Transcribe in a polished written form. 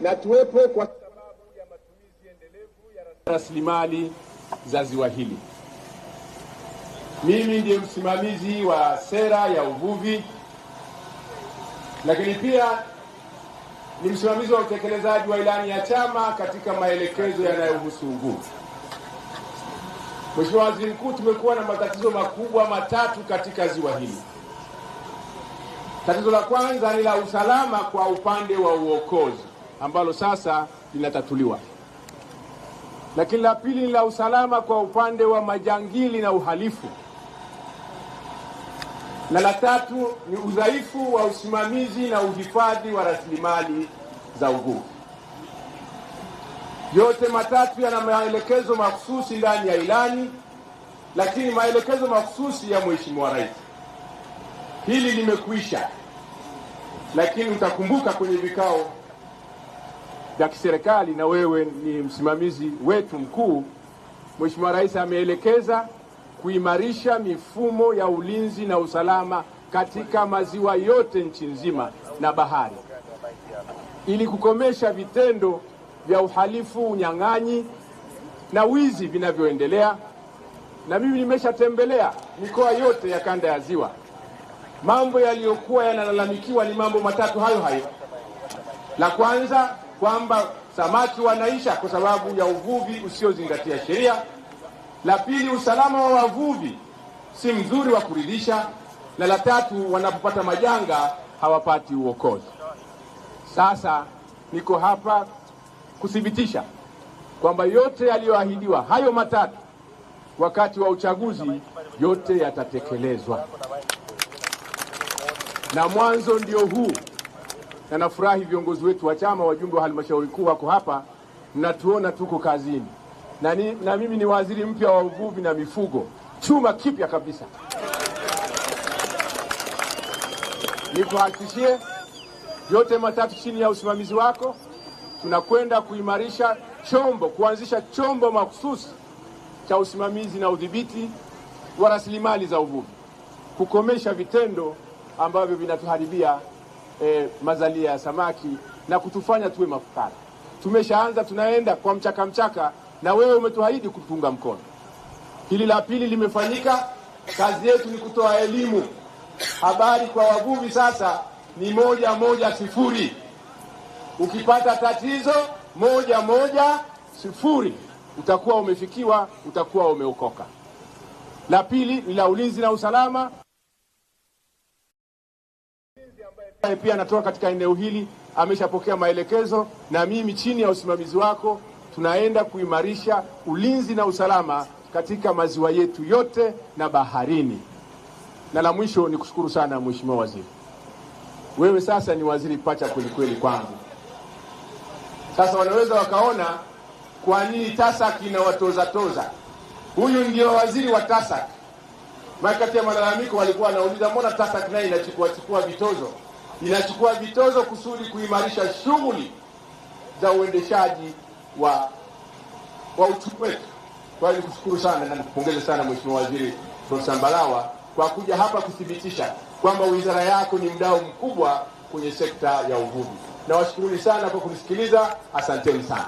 na tuwepo kwa sababu ya matumizi endelevu ya rasilimali za ziwa hili. Mimi ndiye msimamizi wa sera ya uvuvi, lakini pia ni msimamizi wa utekelezaji wa ilani ya chama katika maelekezo yanayohusu uvuvi. Mheshimiwa Waziri Mkuu, tumekuwa na matatizo makubwa matatu katika ziwa hili. Tatizo la kwanza ni la usalama kwa upande wa uokozi ambalo sasa linatatuliwa. Lakini la pili ni la usalama kwa upande wa majangili na uhalifu. Na la tatu ni udhaifu wa usimamizi na uhifadhi wa rasilimali za uvuvi. Yote matatu yana maelekezo mahususi ndani ya ilani, lakini maelekezo mahususi ya Mheshimiwa Rais. Hili limekwisha, lakini utakumbuka kwenye vikao vya kiserikali, na wewe ni msimamizi wetu mkuu, Mheshimiwa Rais ameelekeza kuimarisha mifumo ya ulinzi na usalama katika maziwa yote nchi nzima na bahari, ili kukomesha vitendo vya uhalifu, unyang'anyi na wizi vinavyoendelea. Na mimi nimeshatembelea mikoa yote ya kanda ya ziwa. Mambo yaliyokuwa yanalalamikiwa ni mambo matatu hayo hayo. La kwanza, kwamba samaki wanaisha kwa sababu ya uvuvi usiozingatia sheria. La pili, usalama wa wavuvi si mzuri wa kuridhisha, na la tatu, wanapopata majanga hawapati uokozi. Sasa niko hapa kuthibitisha kwamba yote yaliyoahidiwa hayo matatu wakati wa uchaguzi yote yatatekelezwa, na mwanzo ndio huu. Na nafurahi viongozi wetu wa chama, wajumbe wa halmashauri kuu wako hapa, mnatuona tuko kazini. Na mimi ni waziri mpya wa uvuvi na mifugo, chuma kipya kabisa. Nikuhakikishie yote matatu chini ya usimamizi wako tunakwenda kuimarisha kuanzisha chombo mahususi cha usimamizi na udhibiti wa rasilimali za uvuvi, kukomesha vitendo ambavyo vinatuharibia mazalia ya samaki na kutufanya tuwe mafukara. Tumeshaanza, tunaenda kwa mchaka, na wewe umetuahidi kutunga mkono. Hili la pili limefanyika. Kazi yetu ni kutoa elimu. Habari kwa wavuvi sasa ni 110. Ukipata tatizo 110, utakuwa umefikiwa, utakuwa umeokoka. La pili ni la ulinzi na usalama. Pia anatoka katika eneo hili ameshapokea maelekezo, na mimi chini ya usimamizi wako tunaenda kuimarisha ulinzi na usalama katika maziwa yetu yote na baharini. Na la mwisho ni kushukuru sana Mheshimiwa Waziri. Wewe sasa ni waziri pacha kweli kweli kwangu. Sasa wanaweza wakaona kwa nini TASAC inawatoza. Huyu ndio waziri wa TASAC. Kati ya malalamiko walikuwa wanauliza mbona TASAC naye inachukua vitozo. Inachukua vitozo kusudi kuimarisha shughuli za uendeshaji wa uchumi wetu. Kwa hiyo nikushukuru sana na nikupongeze sana Mheshimiwa Waziri Profesa Mbarawa kwa kuja hapa kuthibitisha kwamba wizara yako ni mdau mkubwa kwenye sekta ya uvuvi. Na washukuruni sana kwa kunisikiliza. Asanteni sana.